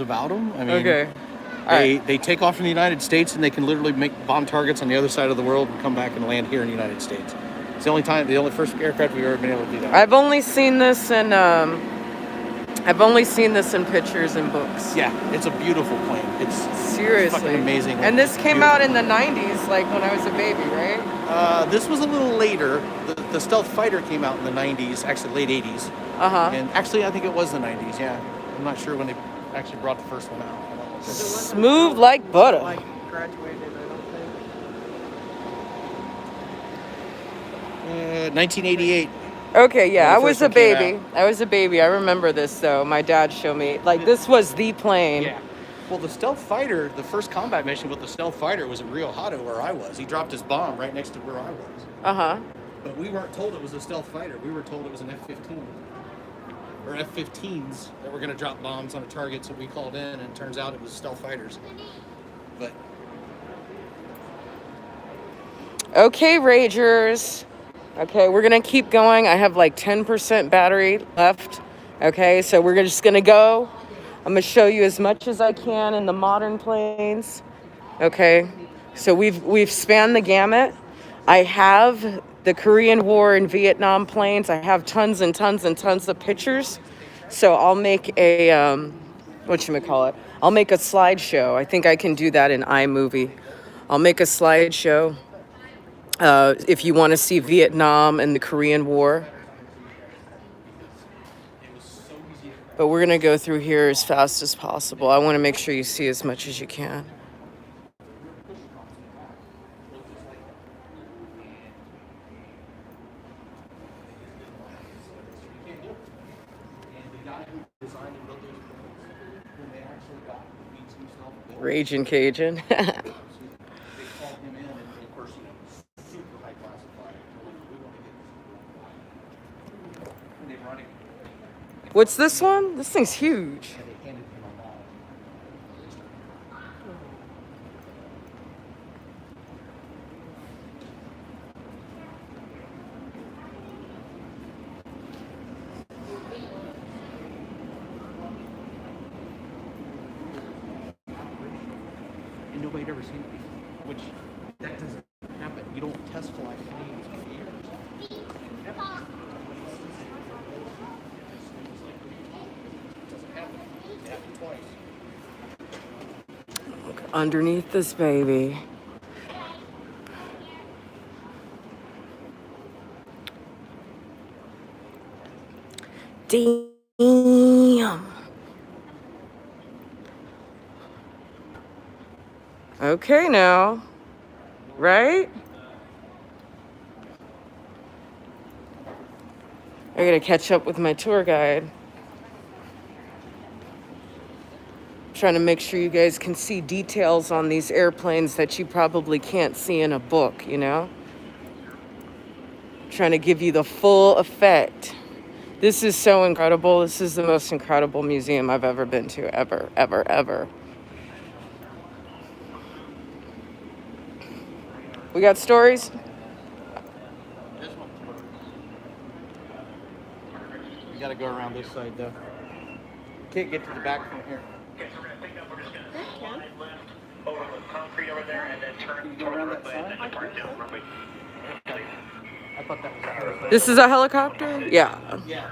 about them. I mean, Okay. they take off from the United States and they can literally make bomb targets on the other side of the world and come back and land here in the United States. It's the only first aircraft we've ever been able to do that. I've only seen this in pictures and books. Yeah, it's a beautiful plane. It's Seriously fucking amazing. And this came out in the 90s, like when I was a baby, right? This was a little later. The stealth fighter came out in the 90s, actually late 80s. And actually, I think it was the 90s. Yeah, I'm not sure when they actually brought the first one out. Smooth like butter. Like graduated, I don't think. 1988. Okay, yeah, When I the was first a one came baby. I was a baby. I remember this though. My dad showed me. Like this was the plane. Yeah. Well, the stealth fighter, the first combat mission with the stealth fighter was at Rio Hato, where I was. He dropped his bomb right next to where I was. But we weren't told it was a stealth fighter. We were told it was an F-15 or F-15s that were going to drop bombs on a target. So we called in, and it turns out it was stealth fighters. But Okay, Ragers. Okay, we're gonna keep going. I have like 10% battery left. Okay, so we're just gonna go. I'm gonna show you as much as I can in the modern planes. Okay, so we've spanned the gamut. I have the Korean War and Vietnam planes. I have tons and tons and tons of pictures. So I'll make a whatchamacallit? I'll make a slideshow. I think I can do that in iMovie. I'll make a slideshow if you want to see Vietnam and the Korean War. But we're going to go through here as fast as possible. I want to make sure you see as much as you can. Raging Cajun. What's this one? This thing's huge. and nobody had ever seen it before, which that doesn't happen. You don't test fly planes for years. Look underneath this baby. Damn. Okay now. Right? I gotta catch up with my tour guide. Trying to make sure you guys can see details on these airplanes that you probably can't see in a book, you know? Trying to give you the full effect. This is so incredible. This is the most incredible museum I've ever been to, ever, ever, ever. We got stories? This one's you gotta go around this side though. Can't get to the back from here. Okay, so we're gonna pick up, we're just gonna slide left over the concrete over there and then turn Go around that and side? then depart down runway. I thought that was ours. This is a helicopter? Yeah. Yeah.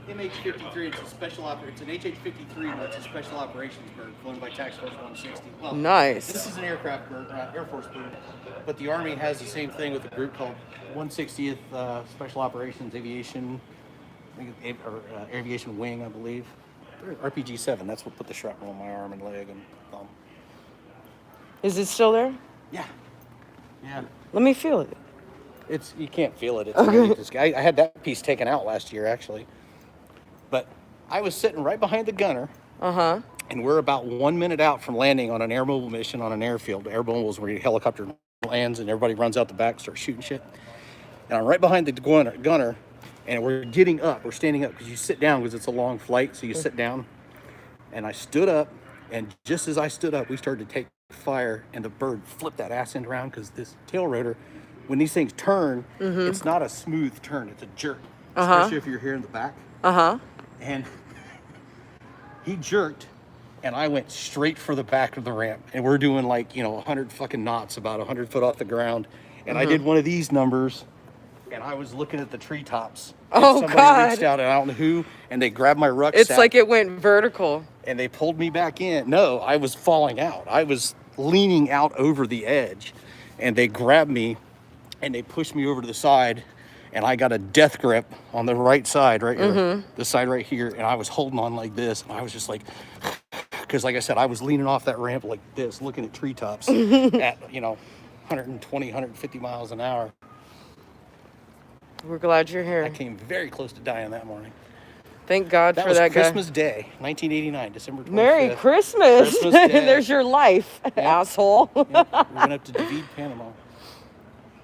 MH-53, it's a special it's an HH-53, but it's a special operations bird flown by Task Force 160. Well, Nice. This is an aircraft bird, Air Force bird, but the Army has the same thing with a group called 160th Special Operations Aviation, or Aviation Wing, I believe. RPG-7. That's what put the shrapnel on my arm and leg and thumb. Is it still there? Yeah. Yeah. Let me feel it. It's you can't feel it. It's okay. This guy. I had that piece taken out last year, actually. But I was sitting right behind the gunner. And we're about 1 minute out from landing on an air mobile mission on an airfield. Air mobile is where your helicopter lands and everybody runs out the back, starts shooting shit. And I'm right behind the gunner, and we're getting up. We're standing up because you sit down because it's a long flight, so you sit down. And I stood up, and just as I stood up, we started to take fire, and the bird flipped that ass end around because this tail rotor, when these things turn, it's not a smooth turn, it's a jerk, especially if you're here in the back. And He jerked, and I went straight for the back of the ramp. And we're doing like, 100 fucking knots, about 100 foot off the ground. And I did one of these numbers, and I was looking at the treetops. Oh, somebody God. reached out, and I don't know who, and they grabbed my rucksack. It's like it went vertical. And they pulled me back in. No, I was falling out. I was leaning out over the edge, and they grabbed me, and they pushed me over to the side, and I got a death grip on the right side right here, the side right here, and I was holding on like this, and I was just like, because like I said, I was leaning off that ramp like this, looking at treetops at, 120, 150 miles an hour. We're glad you're here. I came very close to dying that morning. Thank God That for was that Christmas guy. Day, 1989, December 25th. Merry Christmas. Christmas Day. There's your life, asshole. Yeah, we went up to David, Panama.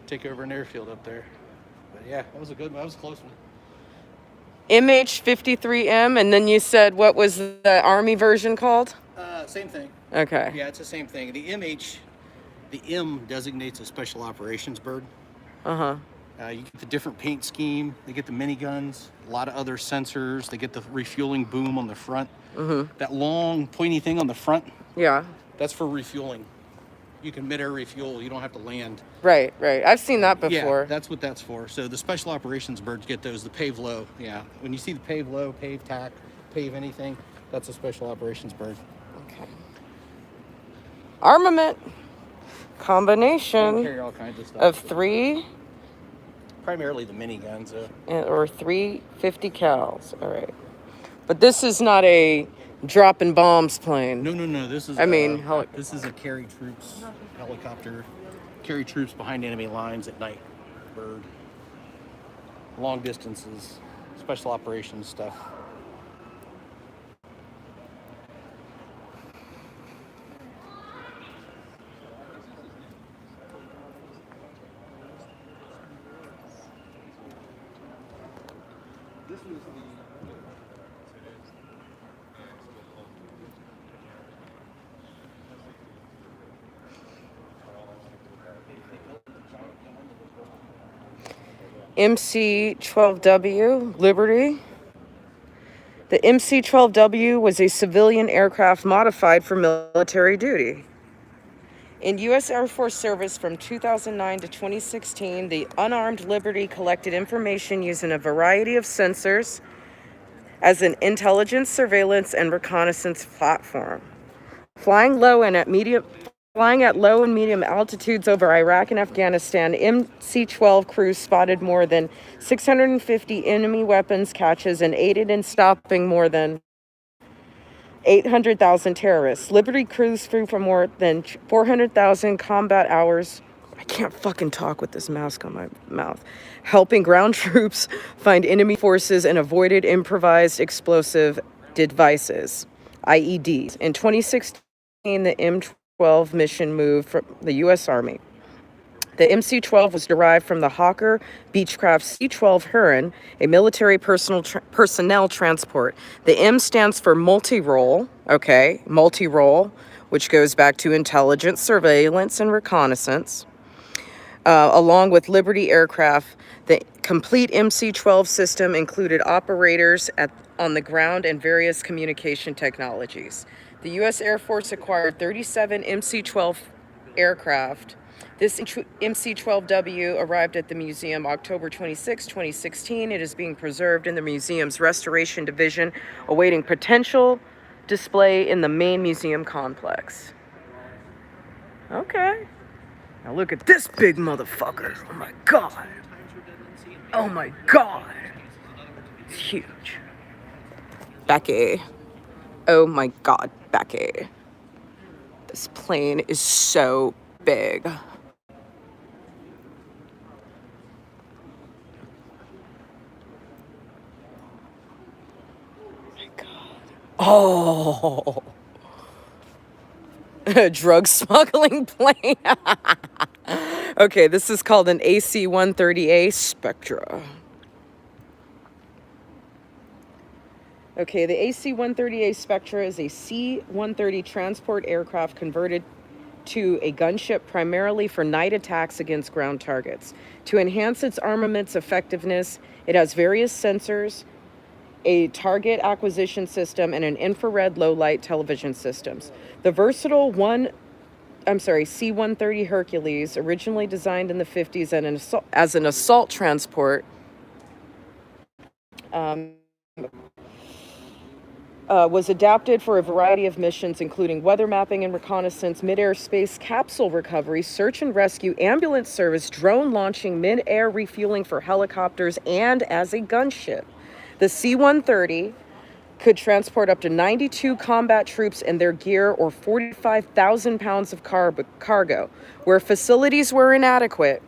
Take over an airfield up there. But yeah, that was a close one. MH53M, and then you said, what was the Army version called? Same thing. Okay. Yeah, it's the same thing. The M designates a special operations bird. Uh-huh. You get the different paint scheme. They get the miniguns, a lot of other sensors. They get the refueling boom on the front. That long pointy thing on the front, Yeah. that's for refueling. You can mid-air refuel. You don't have to land. Right. I've seen that before. Yeah, that's what that's for. So the special operations birds get those, the pave low. Yeah, when you see the pave low, pave tack, pave anything, that's a special operations bird. Okay. Armament. They Combination carry all kinds of stuff. of 3 Primarily the miniguns. or 350 cals. All right. But this is not a dropping bombs plane. No. This is. This is a carry troops helicopter. Carry troops behind enemy lines at night. Bird. Long distances. Special operations stuff. MC-12W, Liberty. The MC-12W was a civilian aircraft modified for military duty. In U.S. Air Force service from 2009 to 2016, the unarmed Liberty collected information using a variety of sensors as an intelligence, surveillance, and reconnaissance platform. Flying at low and medium altitudes over Iraq and Afghanistan, MC-12 crews spotted more than 650 enemy weapons caches and aided in stopping more than 800,000 terrorists. Liberty crews flew for more than 400,000 combat hours. I can't fucking talk with this mask on my mouth. Helping ground troops find enemy forces and avoided improvised explosive devices, IEDs. In 2016, the M12 mission moved from the U.S. Army. The MC-12 was derived from the Hawker Beechcraft C-12 Huron, a military personnel transport. The M stands for multi-role, which goes back to intelligence, surveillance, and reconnaissance. Along with Liberty aircraft, the complete MC-12 system included operators on the ground and various communication technologies. The U.S. Air Force acquired 37 MC-12 aircraft. This MC-12W arrived at the museum October 26, 2016. It is being preserved in the museum's restoration division, awaiting potential display in the main museum complex. Okay. Now look at this big motherfucker. Oh my God. Oh my God. It's huge. Becky. Oh my God, Becky. This plane is so big. Oh, a drug smuggling plane. Okay, this is called an AC-130A Spectra. Okay, the AC-130A Spectra is a C-130 transport aircraft converted to a gunship primarily for night attacks against ground targets. To enhance its armament's effectiveness, it has various sensors a target acquisition system, and an infrared low-light television systems. The versatile C-130 Hercules, originally designed in the 50s as an assault transport, was adapted for a variety of missions, including weather mapping and reconnaissance, mid-air space capsule recovery, search and rescue, ambulance service, drone launching, mid-air refueling for helicopters, and as a gunship. The C-130 could transport up to 92 combat troops and their gear, or 45,000 pounds of cargo. Where facilities were inadequate,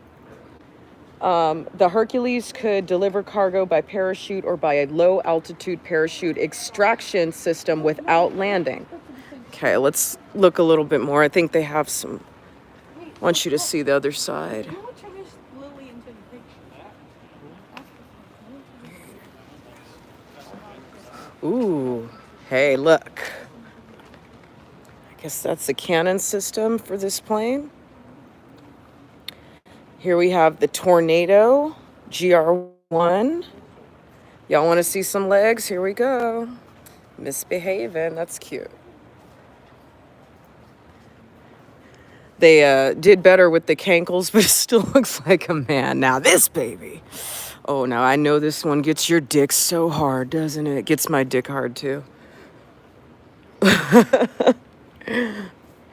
the Hercules could deliver cargo by parachute or by a low-altitude parachute extraction system without landing. Okay, let's look a little bit more. I think they have some. I want you to see the other side. Ooh, hey, look. I guess that's the cannon system for this plane. Here we have the Tornado GR1. Y'all want to see some legs? Here we go. Misbehaving. That's cute. They did better with the cankles, but it still looks like a man. Now this baby. Oh, now I know this one gets your dick so hard, doesn't it? It gets my dick hard, too.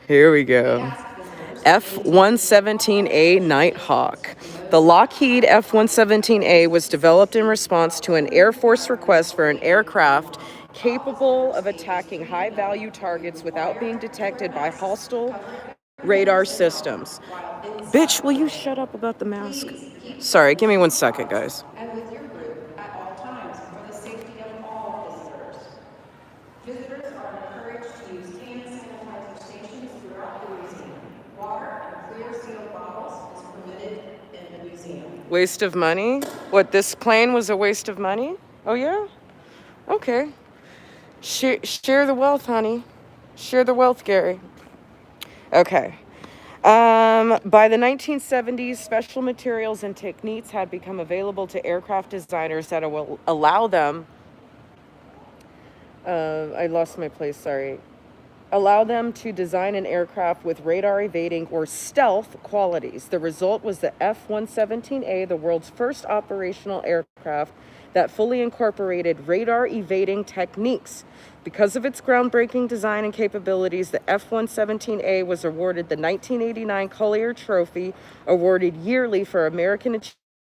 Here we go. F-117A Nighthawk. The Lockheed F-117A was developed in response to an Air Force request for an aircraft capable of attacking high-value targets without being detected by hostile radar systems. Bitch, will you shut up about the mask? Sorry, give me 1 second, guys. And with your group at all times for the safety of all visitors. Visitors are encouraged to use hand sanitizer stations throughout the museum. Water and clear sealed bottles is permitted in the museum. Waste of money? What, this plane was a waste of money? Oh, yeah? Okay. Share the wealth, honey. Share the wealth, Gary. Okay. By the 1970s, special materials and techniques had become available to aircraft designers that will allow them, I lost my place, sorry. Allow them to design an aircraft with radar evading or stealth qualities. The result was the F-117A, the world's first operational aircraft that fully incorporated radar evading techniques. Because of its groundbreaking design and capabilities, the F-117A was awarded the 1989 Collier Trophy, awarded yearly for American